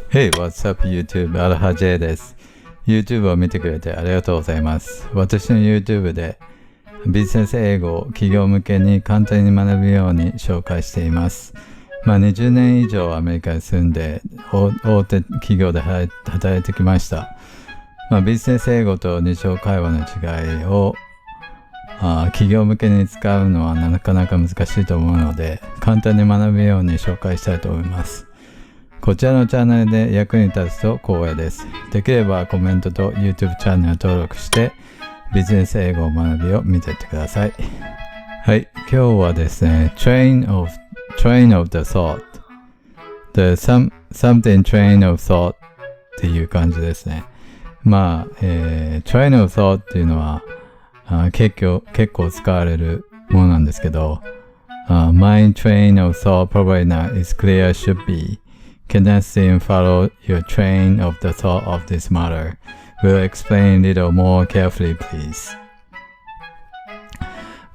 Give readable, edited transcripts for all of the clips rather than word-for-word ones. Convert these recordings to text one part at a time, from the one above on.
Hey, what's up YouTube? アルハ J です。YouTube を見てくれてありがとうございます。私の YouTube でビジネス英語を企業向けに簡単に学ぶように紹介しています。20年以上アメリカに住んで大手企業で働いてきました。ビジネス英語と日常会話の違いを企業向けに使うのはなかなか難しいと思うので、簡単に学ぶように紹介したいと思います。こちらのチャンネルで役に立つと光栄です。できればコメントと YouTube チャンネル登録してビジネス英語学びを見ていってください。はい、今日はですね、train of the thought something train of thought っていう感じですね。train of thought っていうのは結構使われるものなんですけど、my train of thought probably not is clear should be.Can I see and follow your train of the thought of this matter? Will explain a little more carefully, please.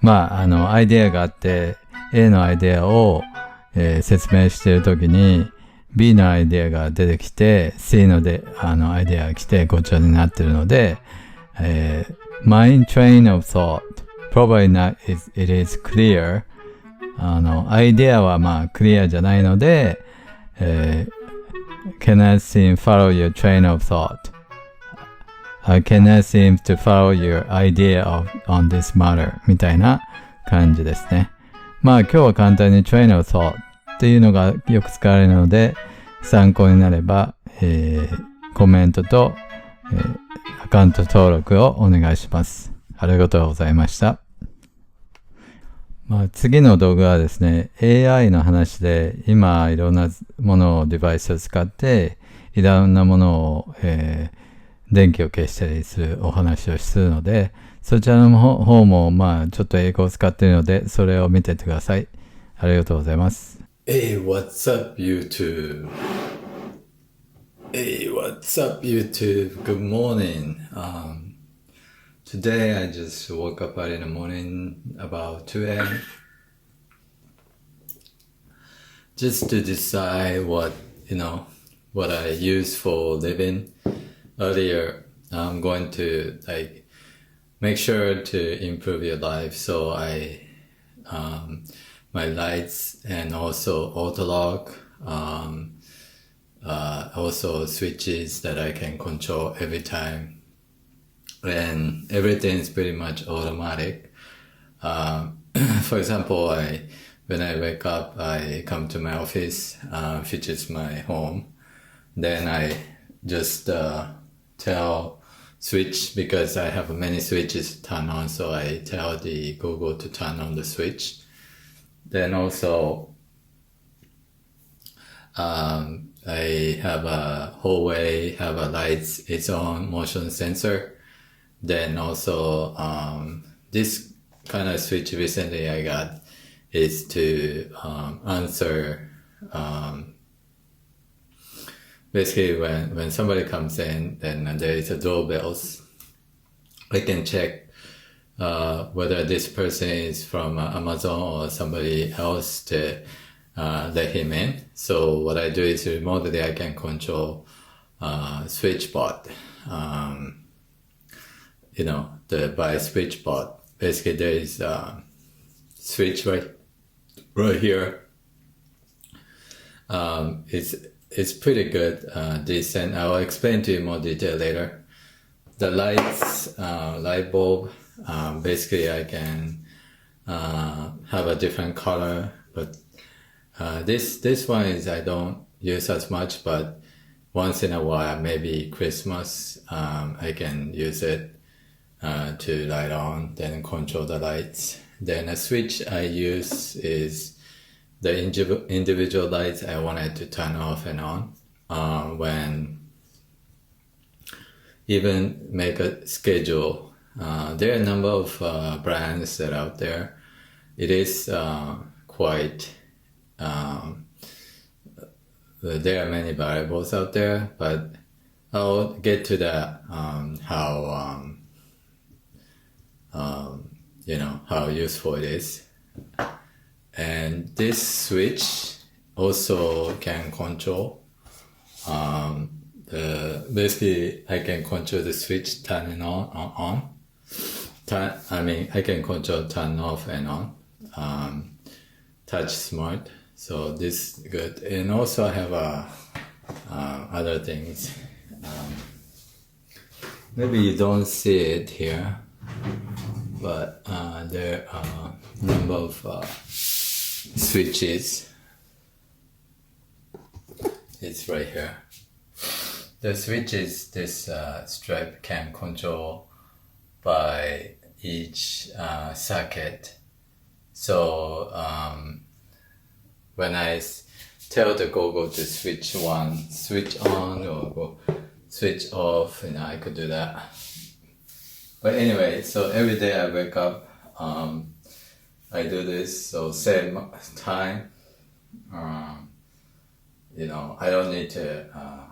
アイデアがあって、A のアイデアを、説明しているときに、B のアイデアが出てきて、C のアイデアが来て、ごちゃになっているので、my train of thought, probably not it is clear. アイデアはクリアじゃないので、cannot seem follow your train of thought. I cannot seem to follow your idea on this matter. みたいな感じですね。今日は簡単に train of thought っていうのがよく使われるので、参考になれば、コメントと、アカウント登録をお願いします。ありがとうございました。次の動画はですね、AI の話で、今いろんなものをデバイスを使って、いろんなものを、電気を消したりするお話をするので、そちらの方もちょっと英語を使っているので、それを見てってください。ありがとうございます。Hey, what's up, YouTube? Hey, what's up, YouTube? Good morning. Today I just woke up early in the morning about 2 a.m. just to decide what I use for living. Earlier, I'm going to make sure to improve your life. So my lights and also auto lock, also switches that I can control every time.And everything is pretty much automatic. For example, when I wake up, I come to my office, which is my home. Then I just tell switch, because I have many switches to turn on, so I tell the Google to turn on the switch. Then also, I have a hallway, have a lights, its own motion sensor.Then also, this kind of switch recently I got is to answer, basically when somebody comes in, then there is a doorbells. I can check whether this person is from Amazon or somebody else to let him in. So what I do is remotely I can control switch bot.by switch bot. Basically there is a switch right here. It's pretty good, decent. I will explain to you more detail later. The lights, light bulb, basically I can have a different color, but this one is I don't use as much, but once in a while, maybe Christmas, I can use it.to light on, then control the lights. Then a switch I use is the individual lights I wanted to turn off and on. When even make a schedule. There are a number of brands that are out there. It is quite, there are many variables out there, but I'll get to that, how useful it is. And this switch also can control basically I can control the switch turning on. I can control turn off and on. Touch smart. So this is good. And also I have other things. Maybe you don't see it here, but there are a number of switches. It's right here. The switches, this stripe can control by each circuit. So when I tell the Google to switch on or go switch off, I could do that. But anyway, so every day I wake up, I do this, so same time. I don't need to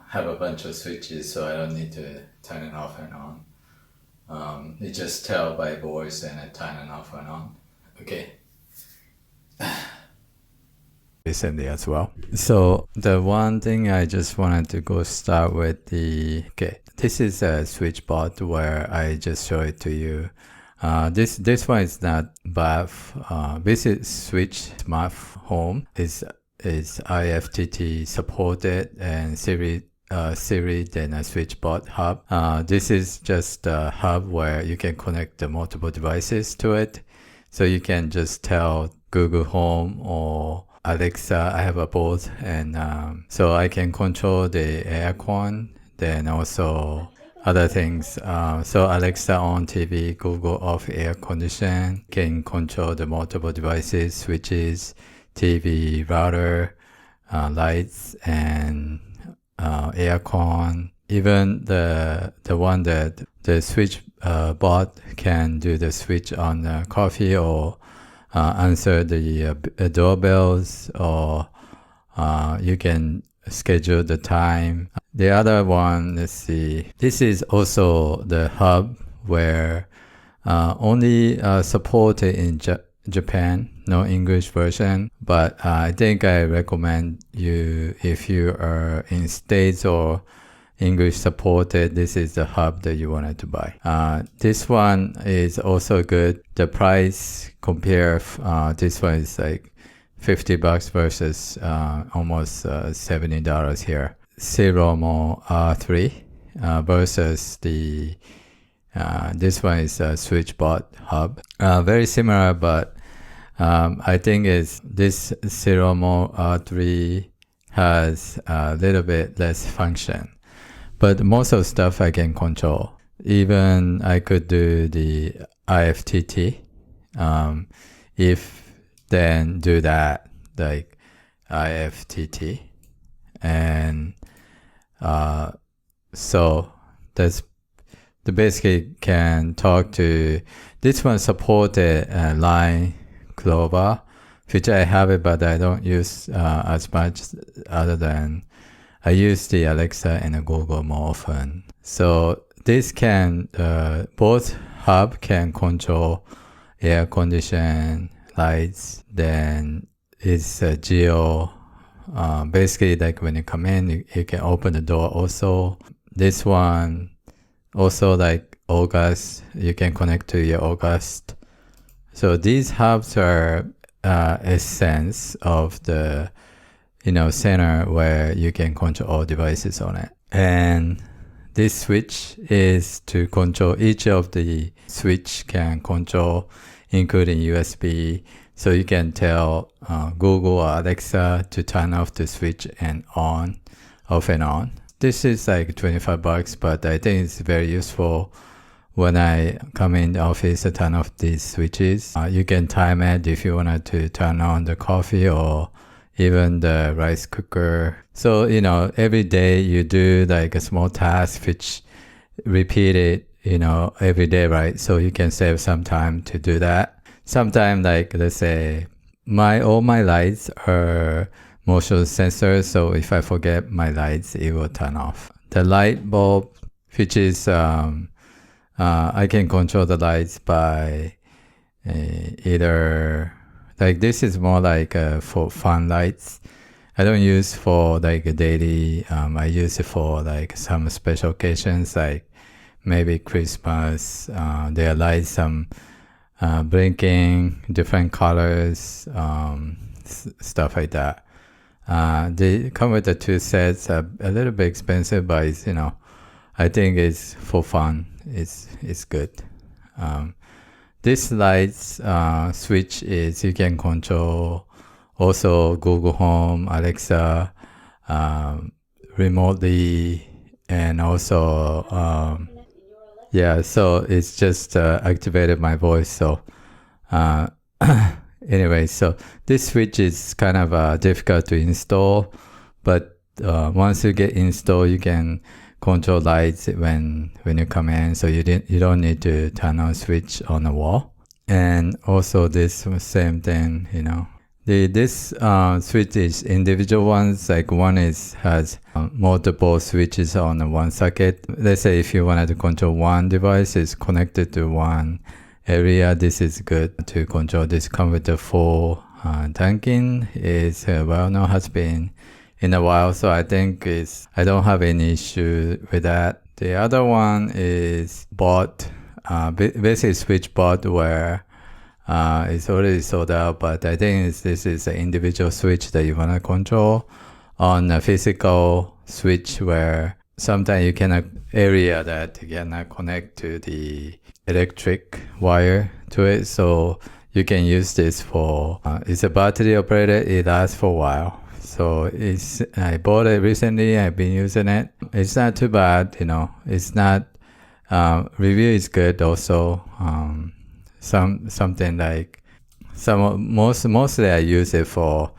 have a bunch of switches, so I don't need to turn it off and on. It just tell by voice and I turn it off and on. Okay. Recently as well. So the one thing I just wanted to go start with this is a switchboard where I just show it to you. This one is not bath. This is switch smart home is IFTT supported and Siri then a switchboard hub. This is just a hub where you can connect the multiple devices to it. So you can just tell Google Home or Alexa, I have a both, and so I can control the aircon, then also other things. So Alexa on TV, Google off air condition, can control the multiple devices, switches, TV, router, lights, and aircon. Even the one that the switch bot can do the switch on the coffee or answer the doorbells, or you can schedule the time. The other one, let's see. This is also the hub where only supported in Japan, no English version. But I think I recommend you, if you are in States or English supported, this is the hub that you wanted to buy. This one is also good. The price compare, this one is like $50 versus almost $70 here. Siromo R3 versus the this one is a switchboard hub. Very similar, but I think this Siromo R3 has a little bit less function. But most of the stuff I can control. Even I could do the IFTT. If then do that, like IFTT. And so that's the basically can talk to this one supported line Clover, which I have it, but I don't use as much other than I use the Alexa and the Google more often. So this can, both hub can control air condition, lights, then it's a geo, basically like when you come in, you can open the door also. This one, also like August, you can connect to your August. So these hubs are a sense of the center where you can control all devices on it. And this switch is to control each of the switch can control, including USB. So you can tell Google or Alexa to turn off the switch and on, off and on. This is like $25, but I think it's very useful when I come in the office to turn off these switches. You can time it if you wanted to turn on the coffee or even the rice cooker. So, every day you do like a small task which repeat it, every day, right? So you can save some time to do that. Sometimes, like, let's say all my lights are motion sensors. So if I forget my lights, it will turn off. The light bulb, which is, I can control the lights by either, like this is more like for fun lights. I don't use for like a daily. I use it for like some special occasions, like maybe Christmas. There are like some blinking different colors, stuff like that. They come with the two sets. A little bit expensive, but it's, I think it's for fun. It's good. This lights switch is you can control also Google Home, Alexa, remotely, and also so it's just activated my voice. So anyway, so this switch is kind of difficult to install, but once you get installed, you can control lights when you come in, so you don't need to turn on switch on the wall. And also this same thing, this switch is individual ones, like one has multiple switches on one socket. Let's say if you wanted to control one device, it's connected to one area. This is good to control. This come with the full tanking. Is well-known, has been in a while, so I think I don't have any issue with that. The other one is bought, basically switch bought where it's already sold out, but I think this is an individual switch that you want to control on a physical switch where sometimes you cannot area that you cannot connect to the electric wire to it, so you can use this for, it's a battery operated, it lasts for a while. So I bought it recently. I've been using it. It's not too bad, It's not. Review is good also. Something like mostly I use it for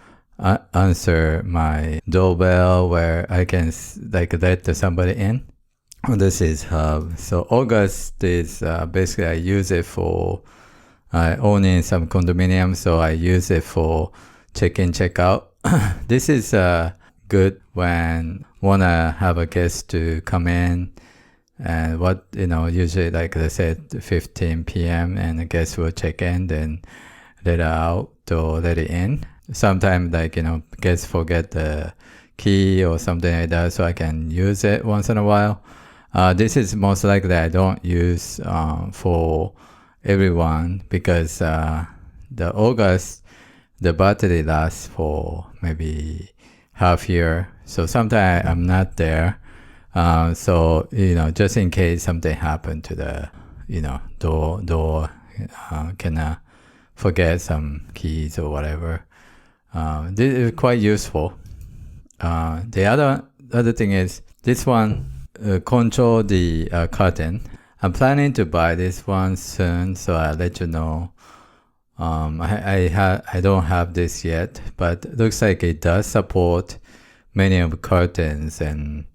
answer my doorbell where I can like let somebody in. This is hub. So August is basically I use it for owning some condominium. So I use it for check-in, check-out. This is good when wanna have a guest to come in, and usually like let's say 15 p.m. and the guest will check in, then let it out or let it in. Sometimes like guests forget the key or something like that, so I can use it once in a while. This is most likely I don't use for everyone because the August, the battery lasts for maybe half year. So sometimes I'm not there. So, just in case something happened to the, door, can forget some keys or whatever. This is quite useful. The other thing is this one, control the curtain. I'm planning to buy this one soon, so I'll let you know. I don't have this yet, but it looks like it does support many of the curtains, and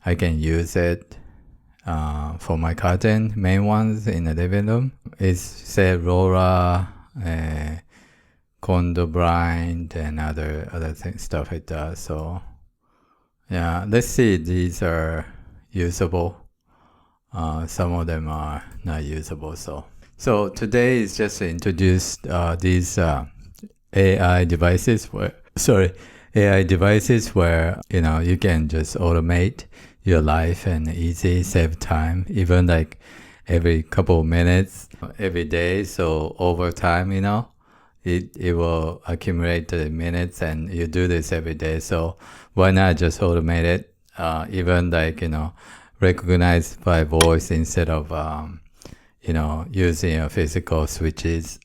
I can use it for my curtain, main ones in the living room. It's say Rora, condo blind, and other stuff like that. So yeah, let's see. These are usable. Some of them are not usable. So today is just to introduce these AI devices where you can just automate your life and easy save time, even like every couple of minutes every day. So over time, it will accumulate the minutes, and you do this every day. So why not just automate it? Even like recognize by voice instead of using physical switches.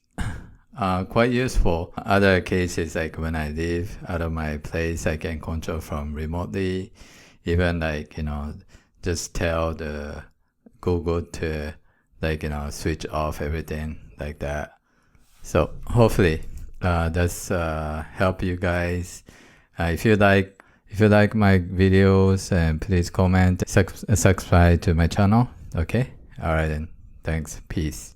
Quite useful. Other cases, like when I leave out of my place, I can control from remotely. Even like, just tell the Google to switch off everything like that. So hopefully that's help you guys. If you like my videos, please comment, subscribe to my channel. Okay. All right then. Thanks. Peace.